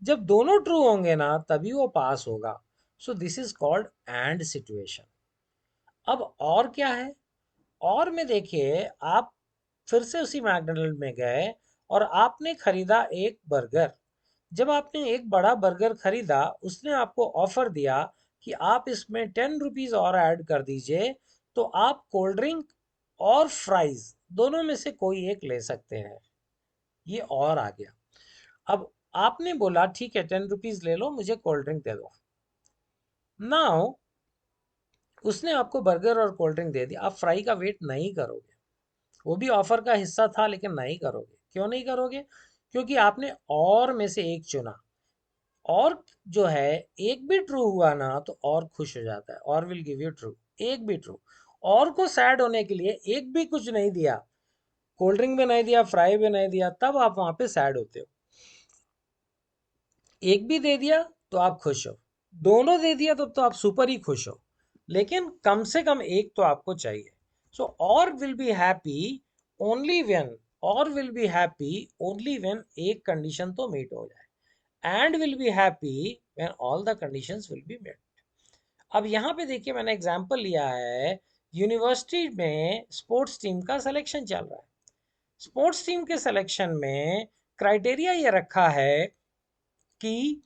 जब दोनों ट्रू होंगे ना तभी वो पास होगा। So this is called and situation. अब और क्या है? और में देखिए, आप फिर से उसी मैकडोनल्ड में गए और आपने खरीदा एक बर्गर। जब आपने एक बड़ा बर्गर खरीदा, उसने आपको ऑफर दिया कि आप इसमें 10 रुपीज और ऐड कर दीजिए, तो आप कोल्ड ड्रिंक और फ्राइज दोनों में से कोई एक ले सकते हैं। ये और आ गया। अब आपने बोला ठीक है 10 रुपीज ले लो, मुझे कोल्ड ड्रिंक दे दो। नाउ उसने आपको बर्गर और कोल्ड ड्रिंक दे दिया, आप फ्राई का वेट नहीं करोगे। वो भी ऑफर का हिस्सा था लेकिन नहीं करोगे। क्यों नहीं करोगे? क्योंकि आपने और में से एक चुना। और जो है, एक भी ट्रू हुआ ना तो और खुश हो जाता है, और विल गिव यू ट्रू। एक भी ट्रू, और को सैड होने के लिए एक भी कुछ नहीं दिया, कोल्ड ड्रिंक भी नहीं दिया, फ्राई भी नहीं दिया, तब आप वहां पे सैड होते हो। एक भी दे दिया तो आप खुश हो, दोनों दे दिया तो आप सुपर ही खुश हो। लेकिन कम से कम एक तो आपको चाहिए। So or will be happy only when, or will be happy only when एक कंडीशन तो मीट हो जाए, and will be happy when all the conditions will be met. अब यहाँ पे देखिए, मैंने एग्जांपल लिया है, यूनिवर्सिटी में स्पोर्ट्स टीम का सिलेक्शन चल रहा है। स्पोर्ट्स टीम के सिलेक्शन में क्राइटेरिया ये रखा है कि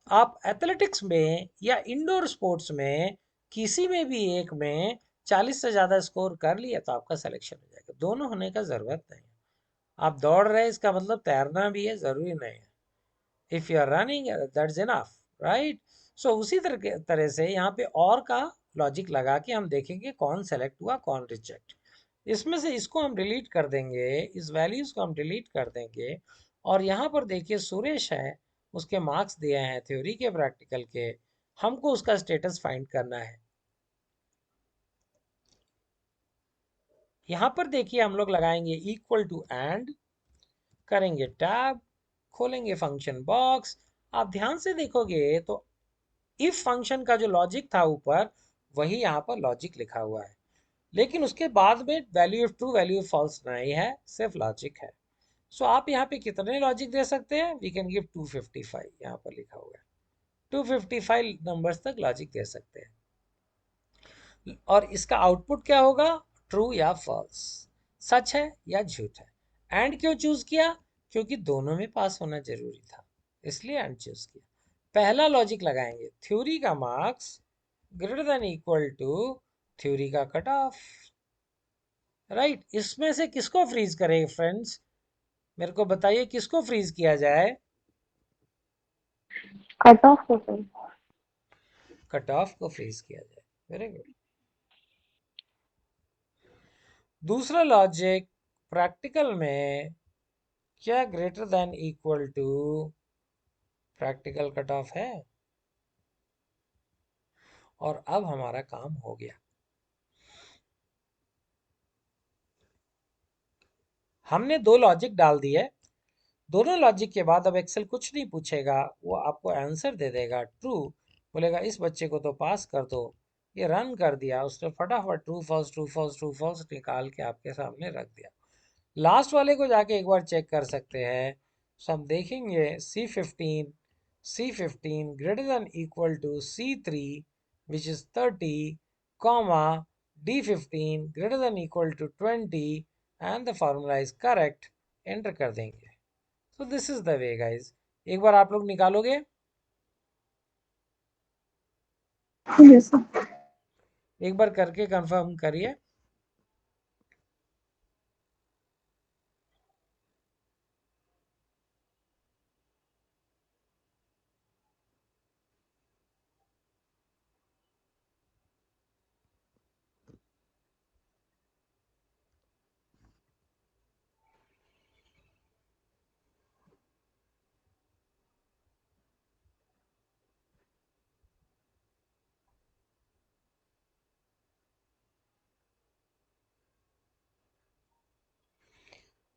आप एथलेटिक्स में या इंडोर स्पोर्ट्स में किसी में भी एक में 40 से ज्यादा स्कोर कर लिया तो आपका सिलेक्शन हो जाएगा। दोनों होने का जरूरत नहीं है। आप दौड़ रहे हैं इसका मतलब तैरना भी है, जरूरी नहीं है। If you are running that's enough, right. So उसी तरह से यहाँ पे और का लॉजिक लगा के हम देखेंगे कौन सेलेक्ट हुआ कौन रिजेक्ट। इसमें से इसको हम डिलीट कर देंगे, इस वैल्यूज को हम डिलीट कर देंगे। और यहाँ पर देखिए सुरेश है, उसके मार्क्स दिए हैं थ्योरी के प्रैक्टिकल के, हमको उसका स्टेटस फाइंड करना है। यहाँ पर देखिए हम लोग लगाएंगे इक्वल टू एंड, करेंगे टैब, खोलेंगे फंक्शन बॉक्स। आप ध्यान से देखोगे तो इफ फंक्शन का जो लॉजिक था ऊपर, वही यहाँ पर लॉजिक लिखा हुआ है, लेकिन उसके बाद में value of true value of false नहीं है, सिर्फ लॉजिक है। सो आप यहाँ पे कितने लॉजिक दे सकते हैं? वी कैन गिव 255, यहाँ पर लिखा हुआ है 255 नंबर्स तक लॉजिक दे सकते हैं। और इसका आउटपुट क्या होगा? ट्रू या फॉल्स, सच है या झूठ है। एंड क्यों चूज किया? क्योंकि दोनों में पास होना जरूरी था, इसलिए एंड चूज किया। पहला लॉजिक लगाएंगे, थ्योरी का marks greater than equal to theory का कट ऑफ। राइट, इसमें से किसको फ्रीज करें फ्रेंड्स? मेरे को बताइए किसको फ्रीज किया जाए? कट ऑफ को सर। कट ऑफ को फ्रीज किया जाए। Very good. दूसरा लॉजिक, प्रैक्टिकल में क्या greater than equal to practical cut off है? और अब हमारा काम हो गया। हमने दो लॉजिक डाल दिए। दोनों लॉजिक के बाद अब एक्सेल कुछ नहीं पूछेगा, वो आपको आंसर दे देगा ट्रू। बोलेगा इस बच्चे को तो पास कर दो। ये रन कर दिया उसने, फटाफट true false true false true false निकाल के आपके सामने रख दिया। लास्ट वाले को जाके एक बार चेक कर सकते हैं। सो हम देखेंगे C15 greater than equal to C3 which is 30, comma D15 greater than equal to 20 and the formula is correct. Enter कर देंगे। तो this is the way guys. एक बार आप लोग निकालोगे? Yes sir. एक बार करके कंफर्म करिए।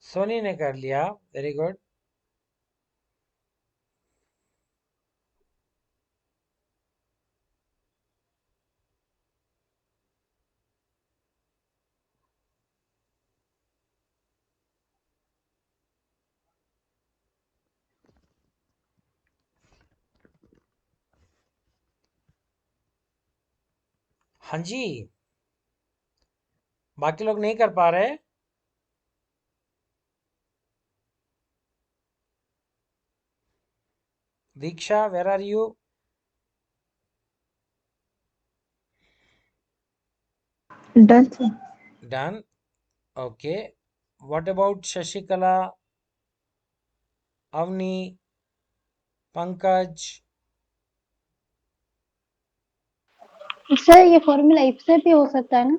सोनी ने कर लिया, वेरी गुड। हाँ जी, बाकी लोग नहीं कर पा रहे। Diksha, where are you? Done sir. Done, okay. What about Shashikala, Avani, Pankaj? Sir ये फॉर्मूला इफ से भी हो सकता है ना?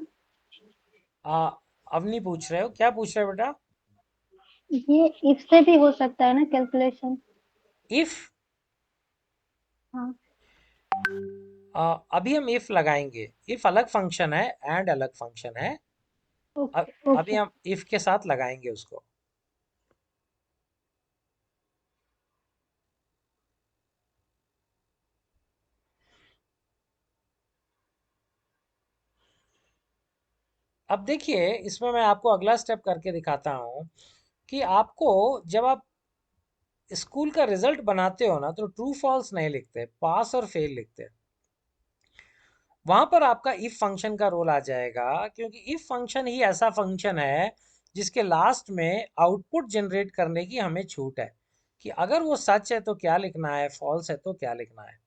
अवनी पूछ रहे हो, क्या पूछ रहे हो बेटा? ये इफ से भी हो सकता है ना कैलकुलेशन? इफ? हाँ। अभी हम इफ लगाएंगे। इफ अलग फंक्शन है, एंड अलग फंक्शन है। ओके अभी ओके। हम इफ के साथ लगाएंगे उसको। अब देखिए, इसमें मैं आपको अगला स्टेप करके दिखाता हूं कि आपको जब आप स्कूल का रिजल्ट बनाते हो ना, तो ट्रू फॉल्स नहीं लिखते, पास और फेल लिखते। वहां पर आपका इफ फंक्शन का रोल आ जाएगा, क्योंकि इफ फंक्शन ही ऐसा फंक्शन है जिसके लास्ट में आउटपुट जनरेट करने की हमें छूट है कि अगर वो सच है तो क्या लिखना है, फॉल्स है तो क्या लिखना है।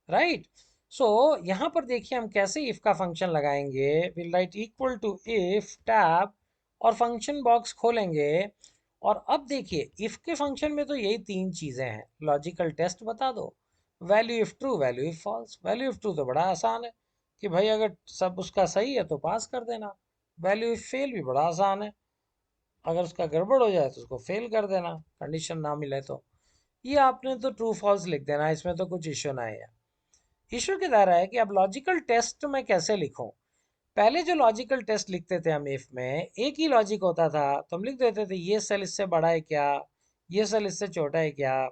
राइट। सो यहाँ पर देखिए हम कैसे इफ का फंक्शन लगाएंगे। Will write equal to if tab और फंक्शन बॉक्स खोलेंगे। और अब देखिए इफ के फंक्शन में तो यही तीन चीजें हैं। लॉजिकल टेस्ट बता दो, value if true, value if false. Value if true तो बड़ा आसान है कि भाई अगर सब उसका सही है तो पास कर देना। वैल्यू इफ फेल भी बड़ा आसान है, अगर उसका गड़बड़ हो जाए तो उसको फेल कर देना, कंडीशन ना मिले तो। ये आपने तो ट्रू फॉल्स लिख देना, इसमें तो कुछ इश्यू ना है। इश्यू किधर है कि अब लॉजिकल टेस्ट में कैसे लिखूं। पहले जो लॉजिकल टेस्ट लिखते थे हम इफ में, एक ही लॉजिक होता था, तो हम लिख देते थे ये सेल इससे बड़ा है क्या, ये सेल इससे छोटा है क्या,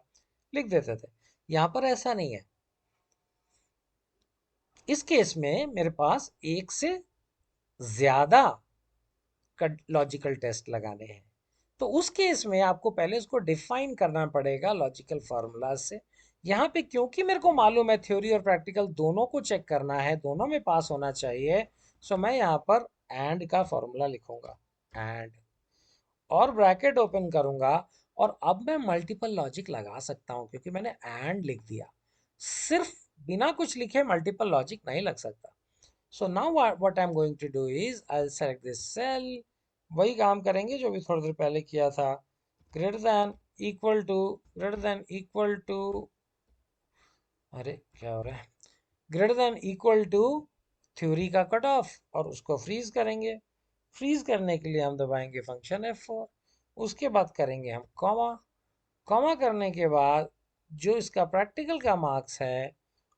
लिख देते थे। यहां पर ऐसा नहीं है। इस केस में मेरे पास एक से ज्यादा लॉजिकल टेस्ट लगाने हैं, तो उस केस में आपको पहले उसको डिफाइन करना पड़ेगा लॉजिकल फार्मूला से। यहाँ पे क्योंकि मेरे को मालूम है थ्योरी और प्रैक्टिकल दोनों को चेक करना है, दोनों में पास होना चाहिए, सो मैं यहाँ पर एंड का फॉर्मूला लिखूंगा, एंड, और ब्रैकेट ओपन करूंगा, और अब मैं मल्टीपल लॉजिक लगा सकता हूँ क्योंकि मैंने एंड लिख दिया। सिर्फ बिना कुछ लिखे मल्टीपल लॉजिक नहीं लग सकता। So now what I am going to do is I will select this cell, वही काम करेंगे जो भी थोड़ी देर पहले किया था, greater than equal to, greater than equal to, अरे क्या हो रहा है, greater than equal to theory का कट ऑफ, और उसको फ्रीज करेंगे। फ्रीज करने के लिए हम दबाएंगे फंक्शन F4, उसके बाद करेंगे हम कॉमा। कॉमा करने के बाद जो इसका प्रैक्टिकल का मार्क्स है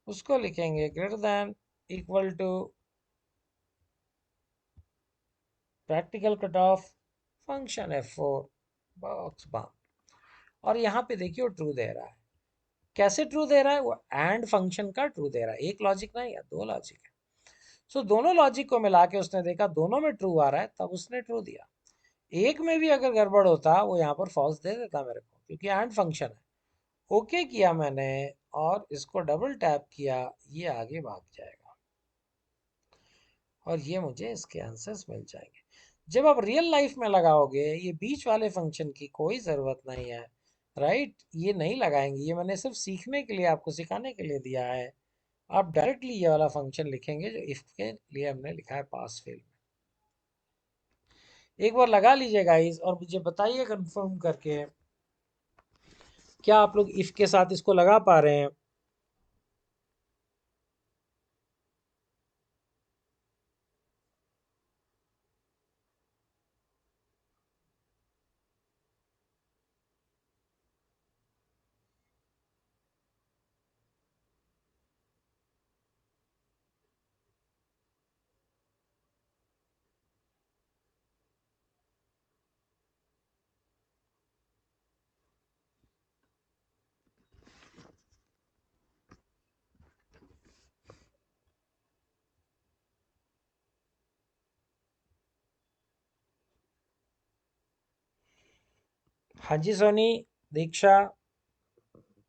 उसको लिखेंगे greater than equal to practical cut off function F4 box bound. और यहाँ पे देखिए वो ट्रू दे रहा है। कैसे ट्रू दे रहा है, वो एंड फंक्शन का ट्रू दे रहा है, एक लॉजिक नहीं है, दो लॉजिक है। सो दोनों लॉजिक को मिला के उसने देखा दोनों में ट्रू आ रहा है, तब उसने ट्रू दिया। एक में भी अगर गड़बड़ होता वो यहाँ पर फॉल्स दे देता मेरे को, क्योंकि एंड फंक्शन है। ओके किया मैंने और इसको डबल टैप किया, ये आगे भाग जाएगा और ये मुझे इसके आंसर्स मिल जाएंगे। जब आप रियल लाइफ में लगाओगे ये बीच वाले फंक्शन की कोई ज़रूरत नहीं है, राइट, ये नहीं लगाएंगे, ये मैंने सिर्फ सीखने के लिए आपको सिखाने के लिए दिया है। आप डायरेक्टली ये वाला फंक्शन लिखेंगे जो इफ के लिए हमने लिखा है पास फेल में। एक बार लगा लीजिए गाइस और मुझे बताइए कंफर्म करके, क्या आप लोग इफ के साथ इसको लगा पा रहे हैं। हाँ जी सोनी, दीक्षा,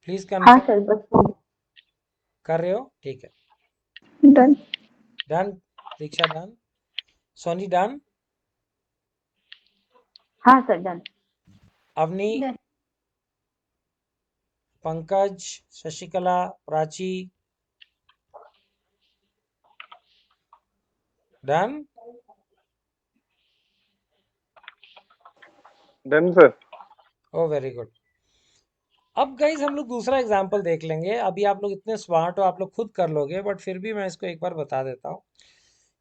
प्लीज हाँ कंफर्म। सर, बस कर रहे हो, ठीक है। Done. Done, Diksha done, Soni done, हाँ sir, done. Avani, Done. Pankaj, Shashikala, Prachi, done. Done sir. Oh very good. अब गाइज हम लोग दूसरा एग्जाम्पल देख लेंगे। अभी आप लोग इतने स्मार्ट हो, आप लोग खुद कर लोगे, बट फिर भी मैं इसको एक बार बता देता हूँ।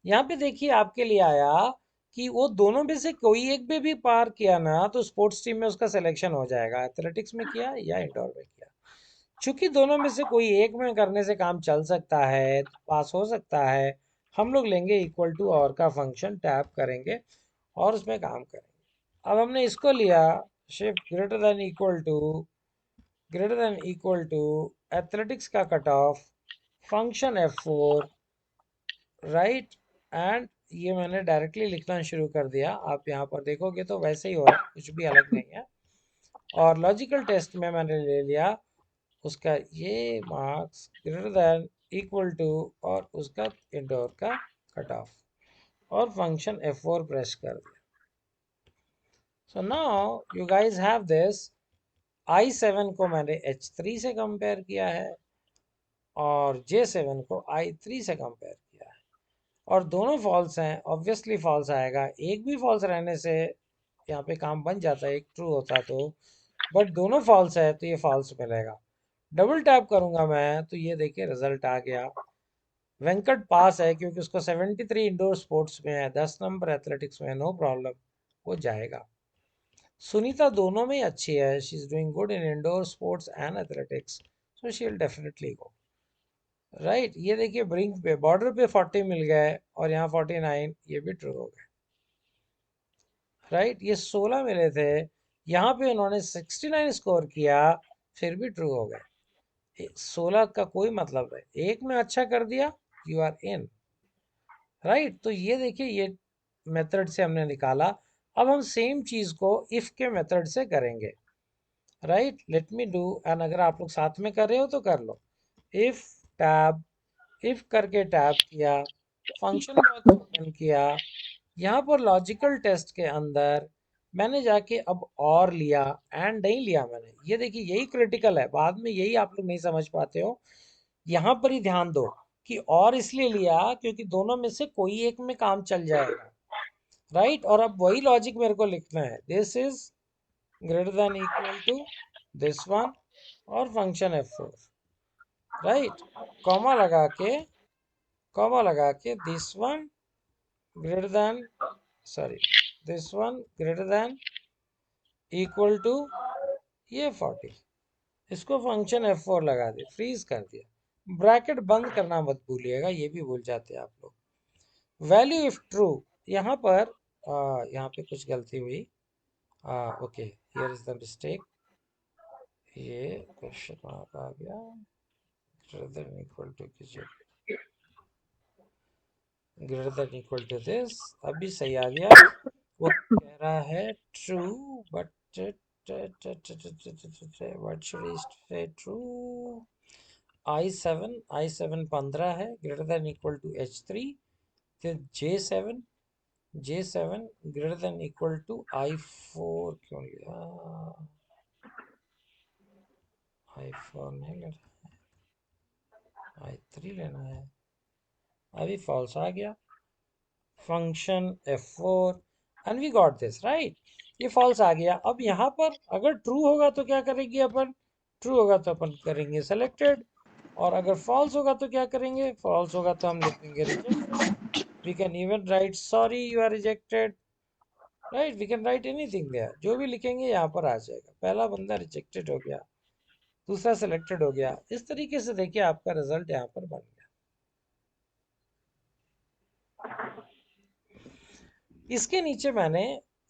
यहाँ पे देखिए आपके लिए आया कि वो दोनों में से कोई एक में भी पार किया ना तो स्पोर्ट्स टीम में उसका सिलेक्शन हो जाएगा, एथलेटिक्स में किया या इंडोर में किया। चूंकि दोनों में से कोई एक में करने से काम चल सकता है, पास हो सकता है, हम लोग लेंगे इक्वल टू और का फंक्शन, टैप करेंगे और उसमें काम करेंगे। अब हमने इसको लिया, shift greater than equal to athletics का cut off function F4, right, and ये मैंने डायरेक्टली लिखना शुरू कर दिया। आप यहाँ पर देखोगे तो वैसे ही हो रहा है, कुछ भी अलग नहीं है। और लॉजिकल टेस्ट में मैंने ले लिया उसका ये marks greater than equal to और उसका इंडोर का कट ऑफ, और फंक्शन F4 प्रेस कर दिया। So now you guys have this. I7 को मैंने H3 से कंपेयर किया है और J7 को I3 से कंपेयर किया है, और दोनों फॉल्स हैं, ऑब्वियसली फॉल्स आएगा। एक भी फॉल्स रहने से यहाँ पे काम बन जाता है, एक ट्रू होता तो, बट दोनों फॉल्स है तो ये फॉल्स मिलेगा। डबल टैप करूंगा मैं तो ये देखिए रिजल्ट आ गया। वेंकट पास है क्योंकि उसको 73 इंडोर स्पोर्ट्स में है, 10 नंबर एथलेटिक्स में है, नो प्रॉब्लम, वो जाएगा। सुनीता दोनों में ही अच्छी है, she is doing good in indoor sports and athletics, so she will definitely go. Right, ये देखिए ब्रिंक पे बॉर्डर पे 40 मिल गए और यहाँ 49, ये भी ट्रू हो गए। राइट, ये 16 मिले थे, यहाँ पे उन्होंने 69 स्कोर किया, फिर भी ट्रू हो गए। 16 का कोई मतलब नहीं, एक में अच्छा कर दिया, यू आर इन। राइट, तो ये देखिए ये मेथड से हमने निकाला। अब हम सेम चीज को इफ के मेथड से करेंगे। Right, let me do, and अगर आप लोग साथ में कर रहे हो तो कर लो। इफ टैब, इफ करके टैब किया, फंक्शन बॉक्स ओपन किया, यहाँ पर लॉजिकल टेस्ट के अंदर मैंने जाके अब और लिया, एंड नहीं लिया मैंने। ये देखिए यही क्रिटिकल है, बाद में यही आप लोग नहीं समझ पाते हो। यहाँ पर ही ध्यान दो कि और इसलिए लिया क्योंकि दोनों में से कोई एक में काम चल जाएगा। राइट, और अब वही लॉजिक मेरे को लिखना है, this is greater than equal to this one और फंक्शन f4। राइट, कॉमा लगा के, कॉमा लगा के this one greater than, sorry, this one greater than equal to ये 40, इसको फंक्शन f4 लगा दिया, फ्रीज कर दिया। ब्रैकेट बंद करना मत भूलिएगा, ये भी भूल जाते हैं आप लोग। वैल्यू इफ ट्रू, यहाँ पर यहाँ पे कुछ गलती हुई, okay, here is the mistake, ये क्वेश्चन मार्क आ गया, ग्रेटर देन इक्वल टू कीजिए, greater than equal to this, अभी सही आ गया। वो कह रहा है true, but what should I say, true I7 15 है, greater than equal to H3, फिर J7 greater than equal to I4, क्यों लिया, I4 नहीं लेना, I3 लेना है, अभी फॉल्स आ गया। Function f4 and we got this, right, ये फॉल्स आ गया। अब यहाँ पर अगर ट्रू होगा तो क्या करेंगे अपन, ट्रू होगा तो अपन करेंगे सेलेक्टेड, और अगर फॉल्स होगा तो क्या करेंगे, फॉल्स होगा तो हम लिखेंगे rejected. We can even write sorry you are rejected, right, we can write anything there, जो भी लिखेंगे यहाँ पर आ जाएगा। पहला बंदा रिजेक्टेड हो गया, दूसरा सेलेक्टेड हो गया, इस तरीके से देखिए आपका रिजल्ट यहाँ पर बन गया। इसके नीचे मैंने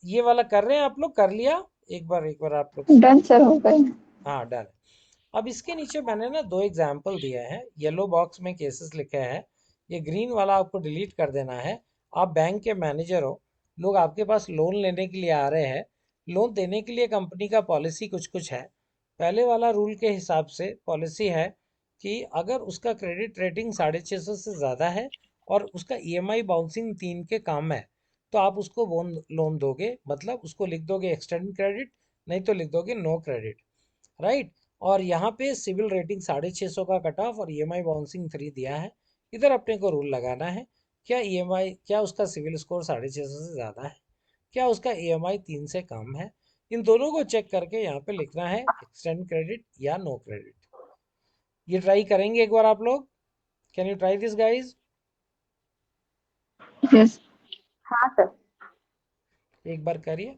ये वाला कर रहे हैं, आप लोग कर लिया, एक बार आप लोग, डन सर, हो गए। हाँ डन। अब इसके नीचे मैंने ना दो एग्जाम्पल दिए हैं, येलो बॉक्स में केसेस लिखे हैं, ये ग्रीन वाला आपको डिलीट कर देना है। आप बैंक के मैनेजर हो, लोग आपके पास लोन लेने के लिए आ रहे हैं, लोन देने के लिए कंपनी का पॉलिसी कुछ कुछ है। पहले वाला रूल के हिसाब से पॉलिसी है कि अगर उसका क्रेडिट रेटिंग 650 से ज़्यादा है और उसका ईएमआई बाउंसिंग 3 के काम है, तो आप उसको लोन दोगे, मतलब उसको लिख दोगे एक्सटेंड क्रेडिट, नहीं तो लिख दोगे नो क्रेडिट। राइट, और यहाँ पे सिविल रेटिंग 650 का कट ऑफ और ईएमआई बाउंसिंग 3 दिया है। इधर अपने को रूल लगाना है, क्या ईएमआई, क्या उसका सिविल स्कोर 650 से ज़्यादा है, क्या उसका ईएमआई 3 से कम है। इन दोनों को चेक करके यहाँ पे लिखना है एक्सटेंड क्रेडिट या नो क्रेडिट। ये ट्राई करेंगे एक बार आप लोग, can you try this guys, yes. हाँ सर। एक बार करिए।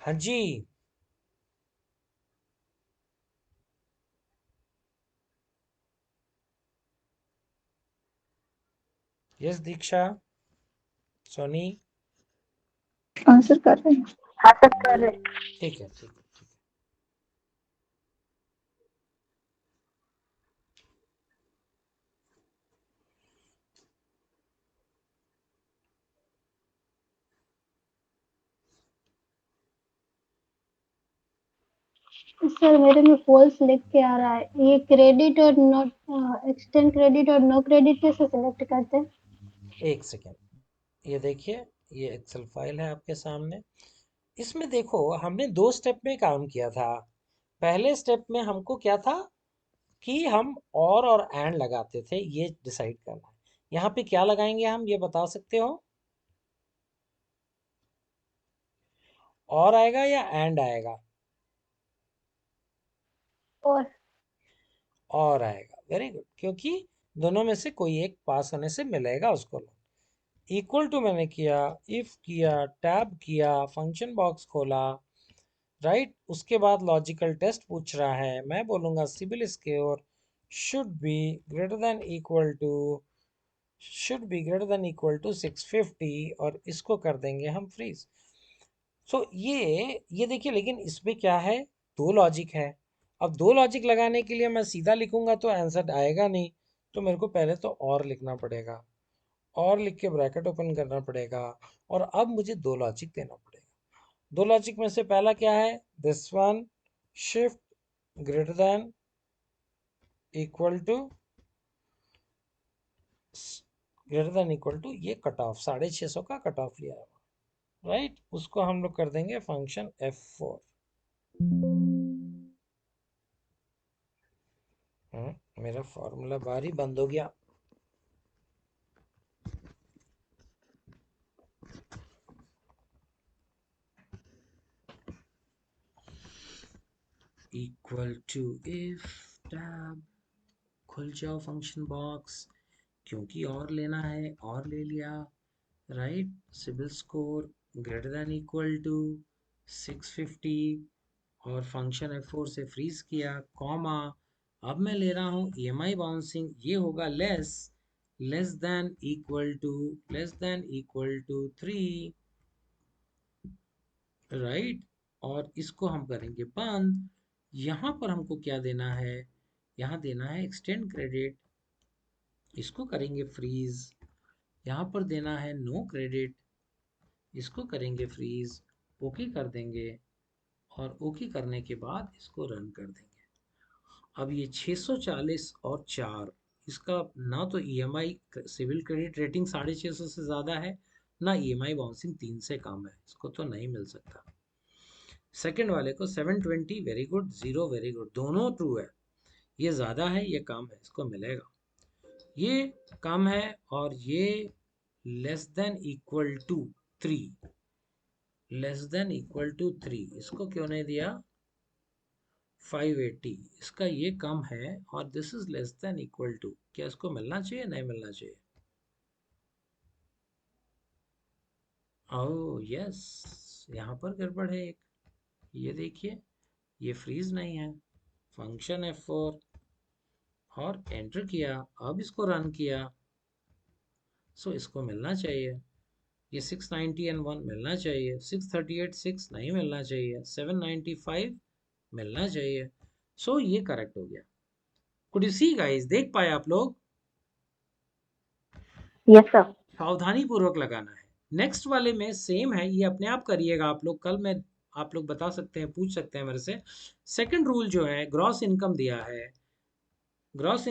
हाँ जी, यस दीक्षा, सोनी, आंसर कर रहे हैं। हाँ सर कर रहे हैं। ठीक है ठीक है। सर मेरे में फॉल्स लिख के आ रहा है। ये क्रेडिट और नॉट एक्सटेंड क्रेडिट और नो क्रेडिट कैसे सिलेक्ट करते हैं? एक सेकेंड, ये देखिए, ये एक्सेल फाइल है आपके सामने। इसमें देखो, हमने 2 स्टेप में काम किया था। पहले स्टेप में हमको क्या था कि हम और एंड लगाते थे, ये डिसाइड करना है। यहाँ पे क्या लगाएंगे हम, ये बता सकते हो? और आएगा या एंड आएगा? और आएगा, वेरी गुड, क्योंकि दोनों में से कोई एक पास होने से मिलेगा उसको। इक्वल टू मैंने किया, इफ किया, टैब किया, फंक्शन बॉक्स खोला, राइट। उसके बाद लॉजिकल टेस्ट पूछ रहा है, मैं बोलूंगा CIBIL score should be greater than equal to 650, और इसको कर देंगे हम फ्रीज। सो ये देखिए, लेकिन इसमें क्या है, 2 लॉजिक है। अब 2 लॉजिक लगाने के लिए मैं सीधा लिखूंगा तो आंसर आएगा नहीं, तो मेरे को पहले तो और लिखना पड़ेगा, और लिख के ब्रैकेट ओपन करना पड़ेगा, और अब मुझे 2 लॉजिक देना पड़ेगा। 2 लॉजिक में से पहला क्या है, this one, shift greater than equal to ये कट ऑफ 650 का कट ऑफ लिया हुआ, राइट। उसको हम लोग कर देंगे फंक्शन F4। मेरा फॉर्मूला बार ही बंद हो गया। इक्वल टू इफ टैब, खुल जाओ फंक्शन बॉक्स, क्योंकि और लेना है और ले लिया, right. CIBIL score greater than equal to 650, और फंक्शन F4 से फ्रीज किया, कॉमा। अब मैं ले रहा हूँ EMI बाउंसिंग, ये होगा less than equal to 3, right. और इसको हम करेंगे बंद। यहाँ पर हमको क्या देना है, यहाँ देना है एक्सटेंड क्रेडिट, इसको करेंगे फ्रीज। यहाँ पर देना है नो क्रेडिट, इसको करेंगे फ्रीज, ओके कर देंगे, और ओके करने के बाद इसको रन कर देंगे। अब ये 640 और 4, इसका ना तो EMI सिविल क्रेडिट रेटिंग 650 से ज़्यादा है, ना EMI बाउंसिंग 3 से कम है, इसको तो नहीं मिल सकता। सेकंड वाले को 720 वेरी गुड, 0 वेरी गुड, दोनों ट्रू है। ये ज़्यादा है, ये कम है, इसको मिलेगा। ये कम है और ये लेस देन इक्वल टू 3, इसको क्यों नहीं दिया 580, इसका ये कम है, और this is less than equal to, क्या इसको मिलना चाहिए, नहीं मिलना चाहिए? ओह यस, यहाँ पर गड़बड़ है एक, ये देखिए, ये फ्रीज नहीं है। फंक्शन F4 और एंटर किया, अब इसको रन किया, सो इसको मिलना चाहिए। ये 690 एंड 1 मिलना चाहिए, 638 6 नहीं मिलना चाहिए, 795 मिलना चाहिए। सो ये करेक्ट हो गया। कुड यू सी गाइस, देख पाए आप लोग? Yes sir. सावधानी पूर्वक लगाना है। नेक्स्ट वाले में सेम है, ये अपने आप करिएगा आप लोग, कल मैं आप लोग बता सकते हैं, पूछ सकते हैं मेरे से। सेकंड रूल जो है, ग्रॉस इनकम दिया है, ग्रॉस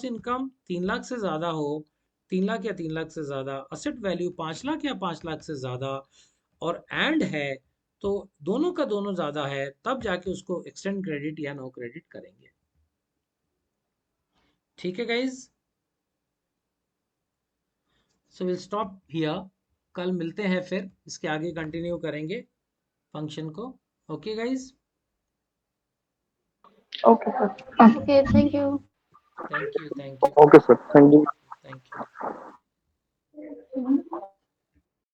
इनकम 3 लाख से ज्यादा हो, 3 लाख या 3 लाख से ज्यादा, असेट वैल्यू 5 लाख या 5 लाख से ज्यादा, और एंड है तो दोनों का दोनों ज्यादा है, तब जाके उसको एक्सटेंड क्रेडिट या नो क्रेडिट करेंगे। ठीक है guys, so will stop here, कल मिलते हैं, फिर इसके आगे कंटिन्यू करेंगे फंक्शन को। Okay guys, okay sir. Okay, thank you. Thank you, thank you, Okay, sir. Thank you. Thank you.